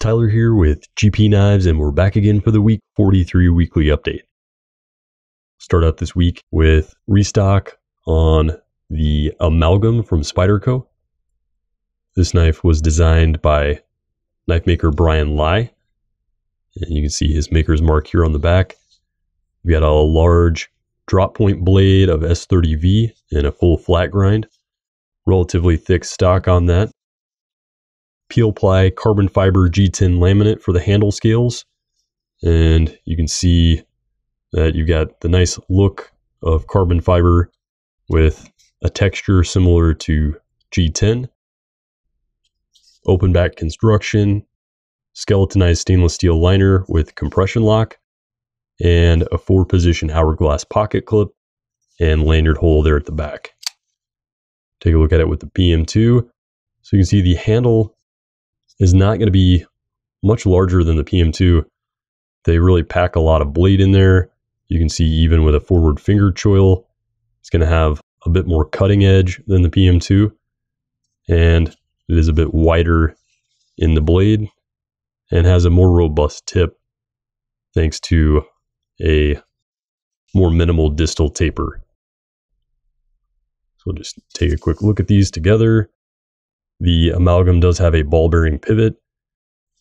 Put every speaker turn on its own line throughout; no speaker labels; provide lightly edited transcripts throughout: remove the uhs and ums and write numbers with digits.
Tyler here with GP Knives, and we're back again for the week 43 weekly update. Start out this week with restock on the Amalgam from Spyderco. This knife was designed by knife maker Brian Lai, and you can see his maker's mark here on the back. We got a large drop point blade of S30V and a full flat grind, relatively thick stock on that. Peel ply carbon fiber G10 laminate for the handle scales, and you can see that you've got the nice look of carbon fiber with a texture similar to G10. Open back construction, skeletonized stainless steel liner with compression lock, and a 4-position hourglass pocket clip and lanyard hole there at the back. Take a look at it with the PM2. So you can see the handle is not going to be much larger than the PM2. They really pack a lot of blade in there. You can see even with a forward finger choil, it's going to have a bit more cutting edge than the PM2. And it is a bit wider in the blade and has a more robust tip thanks to a more minimal distal taper. So we'll just take a quick look at these together. The Amalgam does have a ball bearing pivot,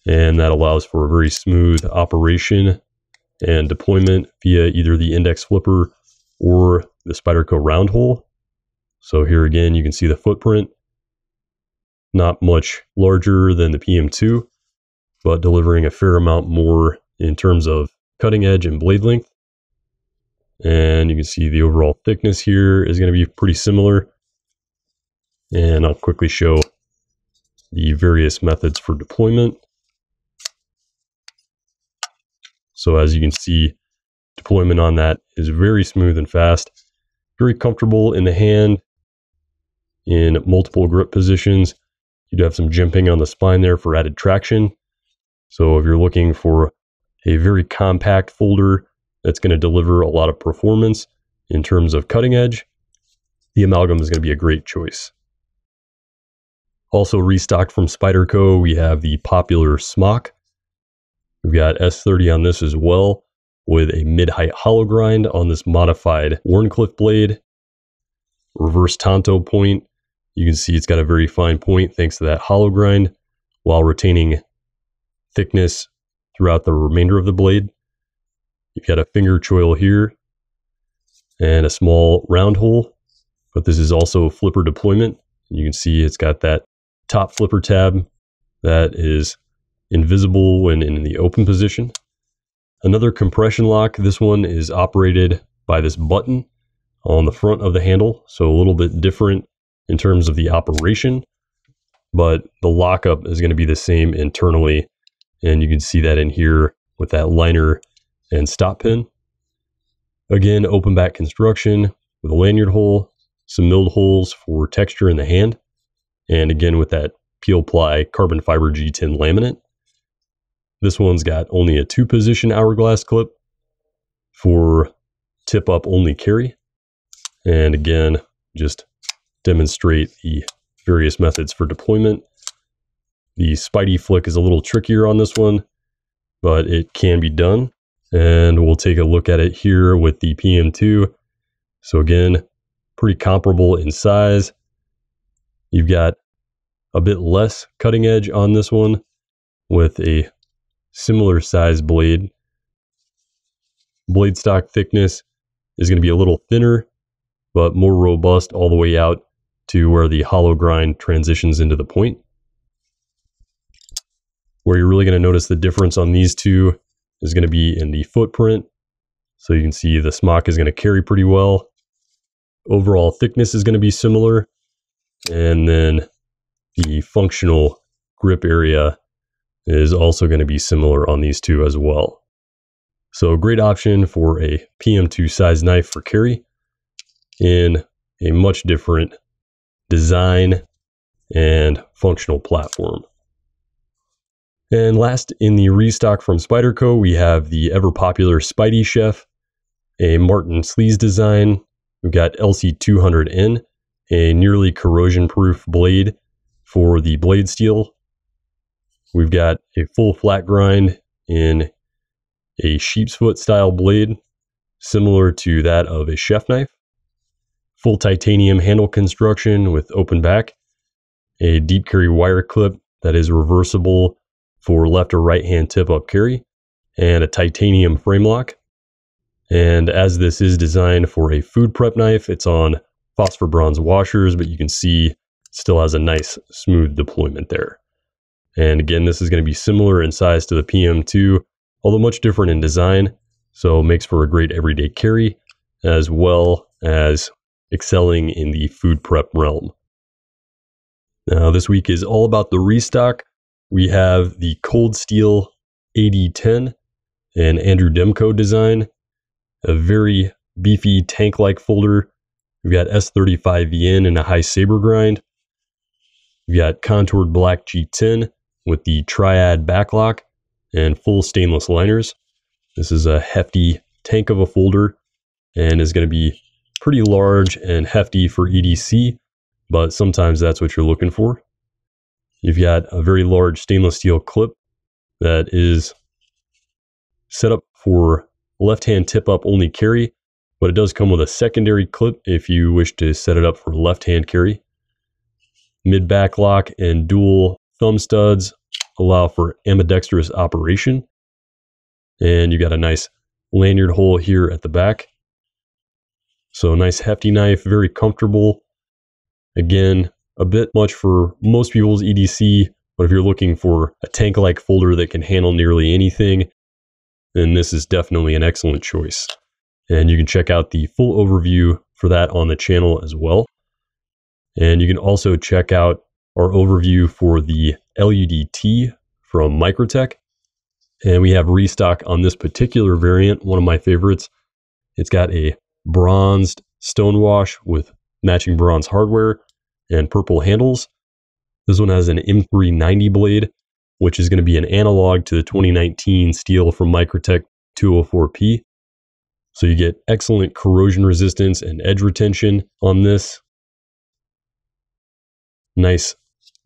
and that allows for a very smooth operation and deployment via either the index flipper or the Spyderco round hole. So here again, you can see the footprint, not much larger than the PM2, but delivering a fair amount more in terms of cutting edge and blade length. And you can see the overall thickness here is going to be pretty similar. And I'll quickly show the various methods for deployment. So as you can see, deployment on that is very smooth and fast, very comfortable in the hand in multiple grip positions. You do have some jimping on the spine there for added traction. So if you're looking for a very compact folder that's going to deliver a lot of performance in terms of cutting edge, the Amalgam is going to be a great choice. Also restocked from Spyderco, we have the popular Smock. We've got S30 on this as well, with a mid-height hollow grind on this modified Wharncliffe blade. Reverse tanto point. You can see it's got a very fine point thanks to that hollow grind, while retaining thickness throughout the remainder of the blade. You've got a finger choil here and a small round hole, but this is also flipper deployment. You can see it's got that top flipper tab that is invisible when in the open position. Another compression lock. This one is operated by this button on the front of the handle, so a little bit different in terms of the operation, but the lockup is going to be the same internally, and you can see that in here with that liner and stop pin. Again, open back construction with a lanyard hole, some milled holes for texture in the hand, and again with that peel ply carbon fiber G10 laminate. This one's got only a 2-position hourglass clip for tip up only carry. And again, just demonstrate the various methods for deployment. The Spidey flick is a little trickier on this one, but it can be done. And we'll take a look at it here with the PM2. So again, pretty comparable in size. You've got a bit less cutting edge on this one with a similar size blade. Blade stock thickness is going to be a little thinner, but more robust all the way out to where the hollow grind transitions into the point. Where you're really going to notice the difference on these two is going to be in the footprint. So you can see the Smock is going to carry pretty well. Overall thickness is going to be similar. And then the functional grip area is also going to be similar on these two as well. So a great option for a PM2 size knife for carry in a much different design and functional platform. And last in the restock from Spyderco, we have the ever popular Spydiechef, a Marcin Slysz design. We've got LC200N, a nearly corrosion proof blade for the blade steel. We've got a full flat grind in a sheep's foot style blade, similar to that of a chef knife. Full titanium handle construction with open back. A deep carry wire clip that is reversible for left or right hand tip up carry. And a titanium frame lock. And as this is designed for a food prep knife, it's on phosphor bronze washers, but you can see it still has a nice smooth deployment there. And again, this is going to be similar in size to the PM2, although much different in design, so it makes for a great everyday carry, as well as excelling in the food prep realm. Now, this week is all about the restock. We have the Cold Steel AD10, an Andrew Demko design, a very beefy tank-like folder. We've got S35VN and a high saber grind. We've got contoured black G10 with the triad backlock and full stainless liners. This is a hefty tank of a folder and is going to be pretty large and hefty for EDC, but sometimes that's what you're looking for. You've got a very large stainless steel clip that is set up for left-hand tip-up only carry, but it does come with a secondary clip if you wish to set it up for left-hand carry. Mid-back lock and dual thumb studs allow for ambidextrous operation. And you got a nice lanyard hole here at the back. So a nice hefty knife, very comfortable. Again, a bit much for most people's EDC, but if you're looking for a tank-like folder that can handle nearly anything, then this is definitely an excellent choice. And you can check out the full overview for that on the channel as well. And you can also check out our overview for the LUDT from Microtech. And we have restock on this particular variant, one of my favorites. It's got a bronzed stonewash with matching bronze hardware and purple handles. This one has an M390 blade, which is going to be an analog to the 2019 steel from Microtech 204P. So you get excellent corrosion resistance and edge retention on this. Nice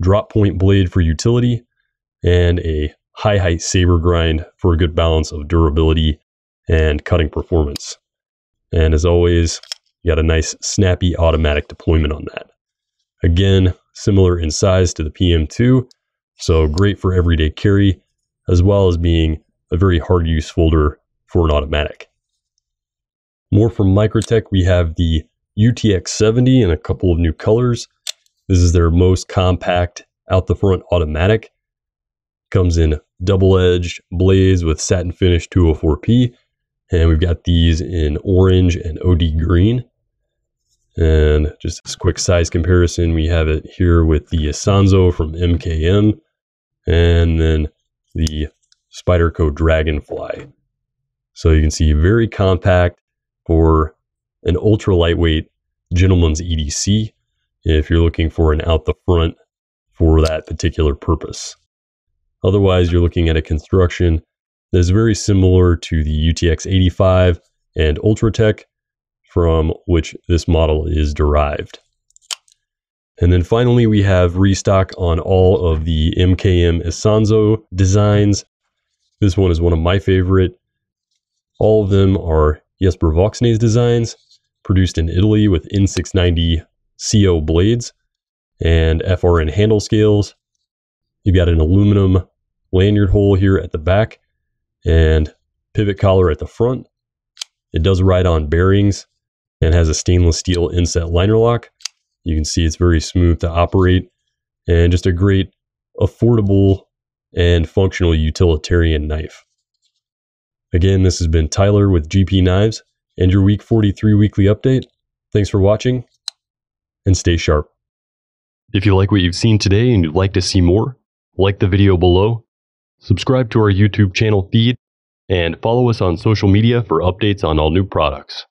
drop point blade for utility, and a high height saber grind for a good balance of durability and cutting performance. And as always, you got a nice snappy automatic deployment on that. Again, similar in size to the PM2, so great for everyday carry, as well as being a very hard use folder for an automatic. More from Microtech, we have the UTX-70 in a couple of new colors. This is their most compact out the front automatic. Comes in double-edged blades with satin finish 204P. And we've got these in orange and OD green. And just a quick size comparison, we have it here with the Asanzo from MKM. And then the Spyderco Dragonfly. So you can see very compact for an ultra lightweight gentleman's EDC if you're looking for an out the front for that particular purpose. Otherwise, you're looking at a construction that is very similar to the UTX-85 and Ultratech, from which this model is derived. And then finally, we have restock on all of the MKM Asanzo designs. This one is one of my favorite. All of them are Jesper Voxnay's designs, produced in Italy with N690 CO blades and FRN handle scales. You've got an aluminum lanyard hole here at the back and pivot collar at the front. It does ride on bearings and has a stainless steel inset liner lock. You can see it's very smooth to operate and just a great, affordable, and functional utilitarian knife. Again, this has been Tyler with GP Knives and your Week 43 weekly update. Thanks for watching and stay sharp. If you like what you've seen today and you'd like to see more, like the video below, subscribe to our YouTube channel feed, and follow us on social media for updates on all new products.